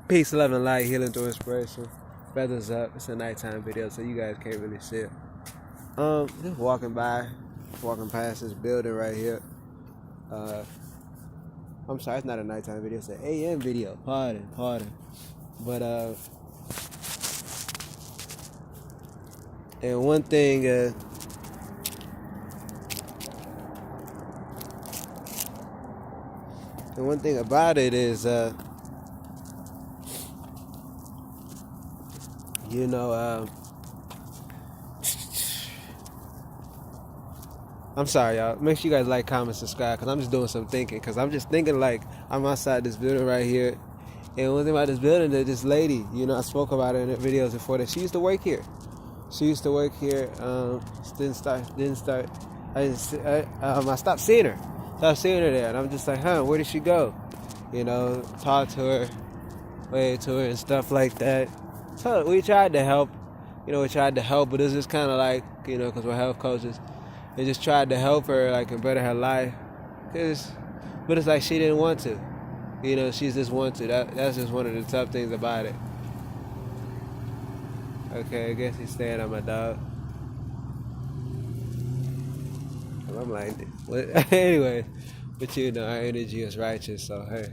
Peace, love, and light, healing through inspiration. Feathers up. It's a nighttime video, so you guys can't really see it. Just walking past this building right here. I'm sorry, it's not a nighttime video. It's an AM video. Pardon. But and one thing, about it is, I'm sorry, y'all. Make sure you guys like, comment, subscribe, because I'm just doing some thinking. Because I'm just thinking, like, I'm outside this building right here. And one thing about this building, that this lady, I spoke about her in the videos before, that she used to work here. Didn't start. I stopped seeing her. There. And I'm just like, where did she go? Talk to her, wave to her, and stuff like that. So we tried to help. But it was just kind of like, because we're health coaches. They just tried to help her, like, and better her life. But it's like she didn't want to. She just wanted to. That's just one of the tough things about it. Okay, I guess he's staring at my dog. And I'm like, what? Anyway, but our energy is righteous, so hey.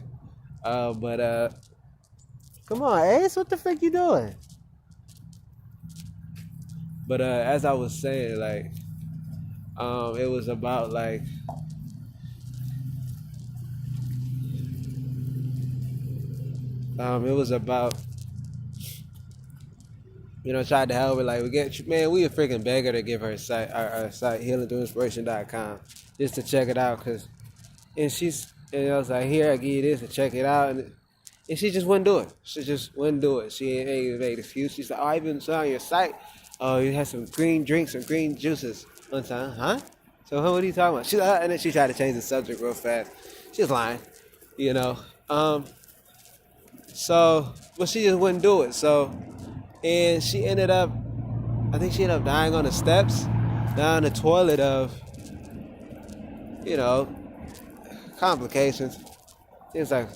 Come on, Ace, what the fuck you doing? But as I was saying, like, it was about, like, tried to help her. Like, we a freaking beggar to give her a site, our site, healingthroughinspiration.com, just to check it out, and I was like, here, I give you this and check it out, and she just wouldn't do it. She ain't even made an excuse. She's like, oh, I even saw on your site, oh, you had some green drinks and green juices one time, huh? So what are you talking about? She's like, and then she tried to change the subject real fast. She was lying, So, but she just wouldn't do it. So, and she ended up dying on the steps, down the toilet of, complications. It's like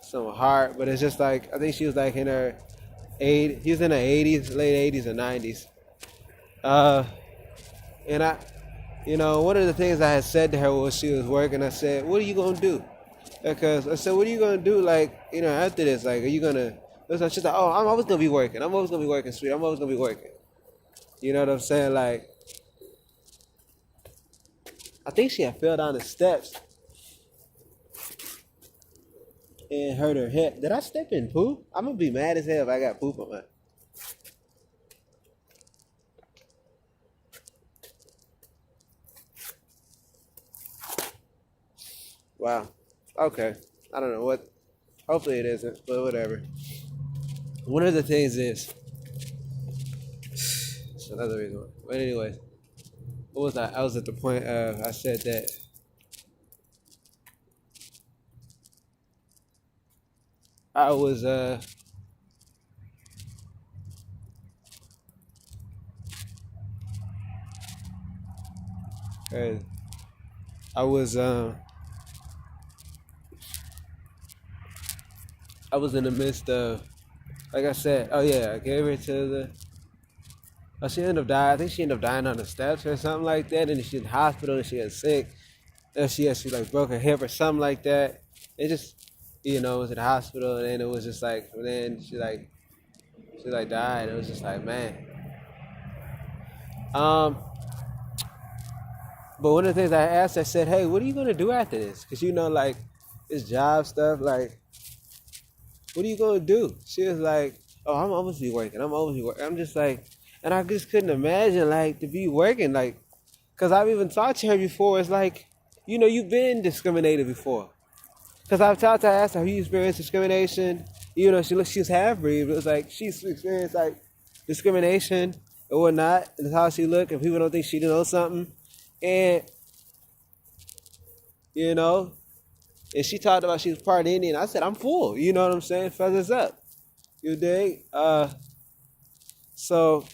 some heart, but it's just like, I think she was like in her 80s, he was in her 80s, late 80s or 90s. And one of the things I had said to her while she was working, I said, what are you going to do? Because I said, what are you going to do, like, after this? Like, are you going to... She's like, oh, I'm always going to be working. I'm always going to be working, sweet. I'm always going to be working. You know what I'm saying? Like, I think she had fell down the steps and hurt her hip. Did I step in poop? I'm going to be mad as hell if I got poop on my... Wow. Okay. I don't know what... Hopefully it isn't, but whatever. One of the things is... It's another reason why. But anyway, what was I? I was at the point of... I said that... I was... I was in the midst of, like I said, I gave her to the, she ended up dying. I think she ended up dying on the steps or something like that. And she's in the hospital and she was sick. And she like broke her hip or something like that. It just, was in the hospital, and then it was just like, and then she died. It was just like, man. But one of the things I asked, I said, hey, what are you going to do after this? Because, like, this job stuff, like, what are you going to do? She was like, oh, I'm always be working. I'm just like, and I just couldn't imagine, like, to be working, like, because I've even talked to her before. It's like, you've been discriminated before. Because I've talked to her, asked her, have you experienced discrimination? She was half-breed, but it was like, she's experienced, like, discrimination or whatnot. That's how she looked, and people don't think she knows something. And, and she talked about she was part Indian. I said, I'm full. You know what I'm saying? Feathers up. You dig? So,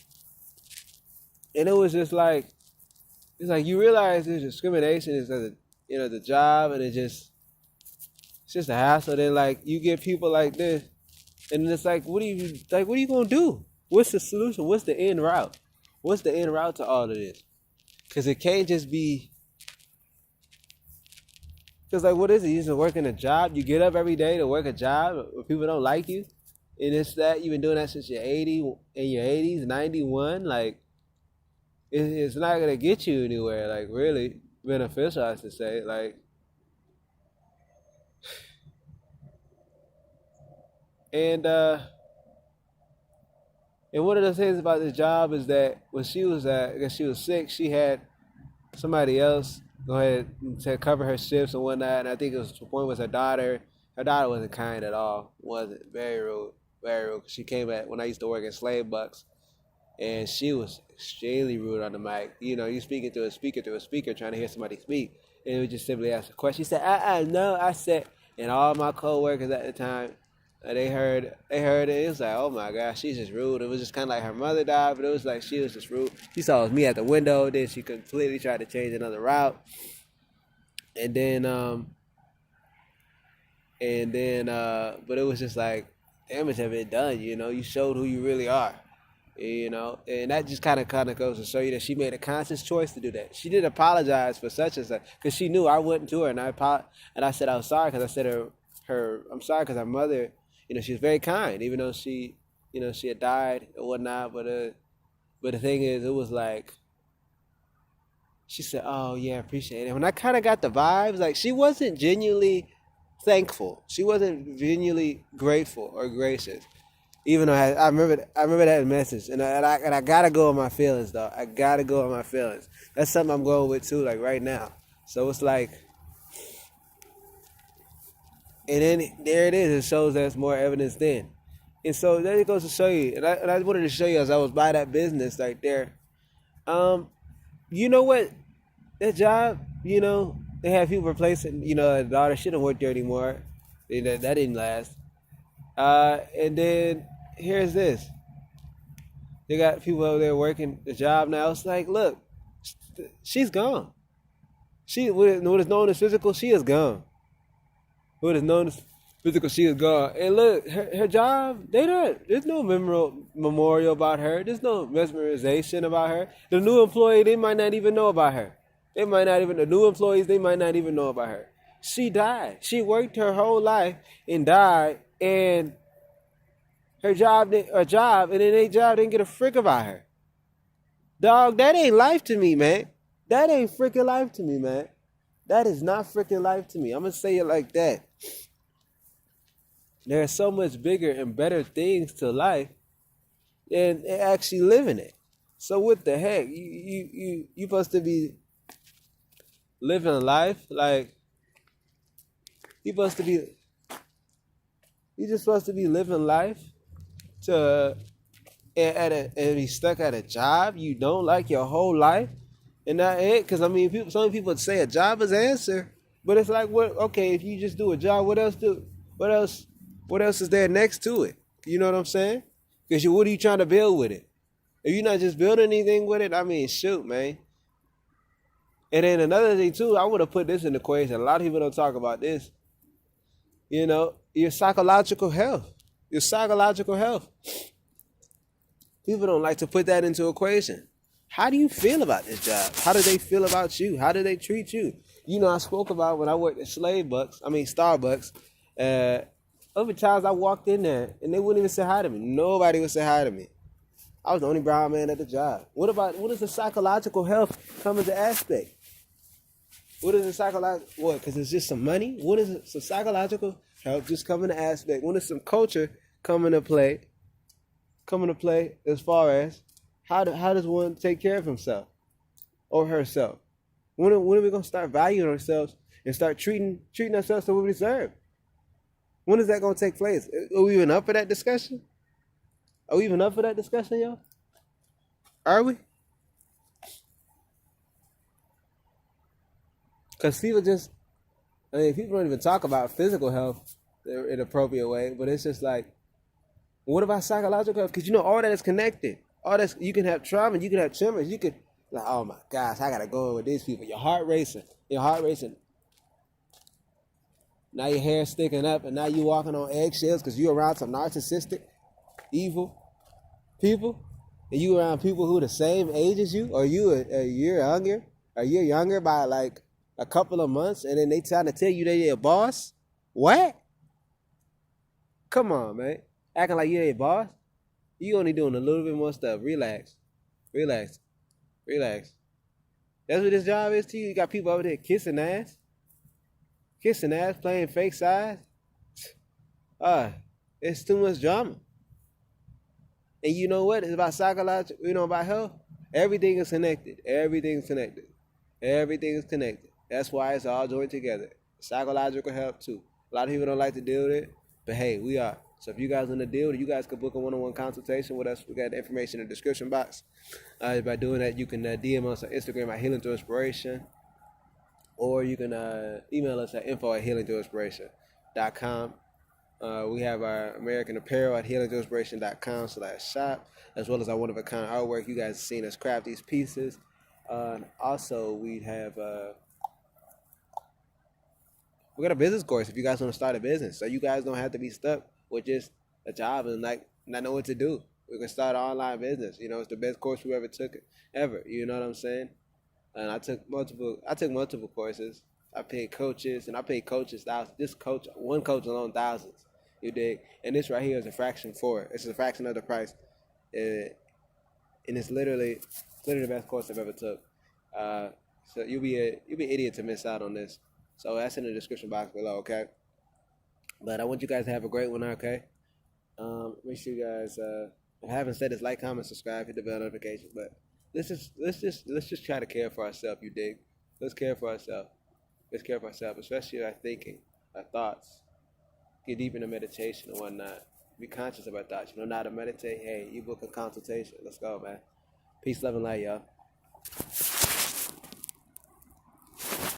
and it was just like, it's like you realize there's discrimination is the job, and it's just a hassle. Then, like, you get people like this And it's like, what are you gonna do? What's the solution? What's the end route? What's the end route to all of this? Because it can't just be. Because like, what is it? You just working a job. You get up every day to work a job where people don't like you, and it's that you've been doing that since you're 80, in your 80s, 91. Like, it's not gonna get you anywhere. Like, really beneficial, I should say. Like, and and one of the things about this job is that when she was because she was sick, she had somebody else go ahead and to cover her shifts and whatnot. And I think it was the point was her daughter. Her daughter wasn't kind at all. Wasn't very rude, very rude. She came at when I used to work in Slave Bucks, and she was extremely rude on the mic. You know, you speaking to a speaker, trying to hear somebody speak, and it would just simply ask a question. She said, no. I said, and all my coworkers at the time, they heard it. It was like, oh my gosh, she's just rude. It was just kind of like her mother died, but it was like she was just rude. She saw it was me at the window, then she completely tried to change another route, and then but it was just like damage had been done. You know, you showed who you really are. You know, and that just kind of goes to show you that she made a conscious choice to do that. She didn't apologize for such and such because she knew I went to her and I said I was sorry because I said I'm sorry because her mother, you know, she was very kind even though she, you know, she had died and whatnot. But the thing is, it was like she said, "Oh yeah, I appreciate it." When I kind of got the vibes, like she wasn't genuinely thankful. She wasn't genuinely grateful or gracious. Even though I remember that message, and I gotta go on my feelings though. I gotta go on my feelings. That's something I'm going with too, like right now. So it's like, and then there it is. It shows there's more evidence then, and so then it goes to show you. And I wanted to show you as I was by that business right there. You know what? That job, you know, they have people replacing. You know, the daughter shouldn't work there anymore. That didn't last. And then here's this. They got people over there working the job now. It's like, look, she's gone. What is known as physical, she is gone. What is known as physical, she is gone. And look, her job, there's no memorial about her. There's no mesmerization about her. The new employee, they might not even know about her. The new employees, they might not even know about her. She died. She worked her whole life and died. And her job, and then their job didn't get a frick about her. Dog, that ain't life to me, man. That ain't freaking life to me, man. That is not freaking life to me. I'm going to say it like that. There are so much bigger and better things to life than actually living it. So what the heck? You supposed to be living life like you're just supposed to be living life and be stuck at a job you don't like your whole life, and that it. Because I mean, some people say a job is the answer, but it's like, what? Okay, if you just do a job, what else is there next to it? You know what I'm saying? Because what are you trying to build with it? If you're not just building anything with it, I mean, shoot, man. And then another thing too, I want to put this in the equation. A lot of people don't talk about this. You know, your psychological health. People don't like to put that into equation. How do you feel about this job? How do they feel about you? How do they treat you? You know, I spoke about when I worked at Starbucks. Over times I walked in there and they wouldn't even say hi to me. Nobody would say hi to me. I was the only brown man at the job. What does the psychological health come into aspect? What is the psychological? What? Because it's just some money. What is it? Some psychological health just come into aspect. When does some culture come into play? As far as how does one take care of himself or herself? When are we gonna start valuing ourselves and start treating ourselves the way we deserve? When is that gonna take place? Are we even up for that discussion? Y'all? Are we? Because people don't even talk about physical health in an appropriate way, but it's just like, what about psychological health? Because you know, all that is connected. All that, you can have trauma, you can have tremors, you could, like, oh my gosh, I gotta go in with these people. Your heart racing. Now your hair sticking up, and now you walking on eggshells because you around some narcissistic, evil people, and you around people who the same age as you, or you a year younger, or you're younger by like a couple of months, and then they trying to tell you they your boss. What? Come on, man. Acting like you ain't boss. You only doing a little bit more stuff. Relax. Relax. Relax. That's what this job is to you. You got people over there kissing ass, playing fake sides. It's too much drama. And you know what? It's about psychology, about health. Everything is connected. Everything is connected. Everything is connected. That's why it's all joined together. Psychological health too. A lot of people don't like to deal with it, but hey, we are. So if you guys want to deal with it, you guys can book a one-on-one consultation with us. We got the information in the description box. By doing that, you can DM us on Instagram at healingthroughinspiration, or you can email us at info@healingthroughinspiration.com. We have our American Apparel at healingthroughinspiration.com/shop, as well as our one-of-a-kind artwork. You guys have seen us craft these pieces. Also, we got a business course if you guys want to start a business, so you guys don't have to be stuck with just a job and like not know what to do. We can start an online business. It's the best course we ever took ever. You know what I'm saying? And I took multiple courses. I paid coaches thousands. One coach alone, thousands. You dig? And this right here is a fraction for it. It's a fraction of the price, and it's literally the best course I've ever took. So you'll be an idiot to miss out on this. So that's in the description box below, okay? But I want you guys to have a great one, okay? Make sure you guys, if I haven't said this, like, comment, subscribe, hit the bell notification. But let's just try to care for ourselves. You dig? Let's care for ourselves. Let's care for ourselves, especially our thinking, our thoughts. Get deep into meditation and whatnot. Be conscious of our thoughts. You know how to meditate? Hey, you book a consultation. Let's go, man. Peace, love, and light, y'all.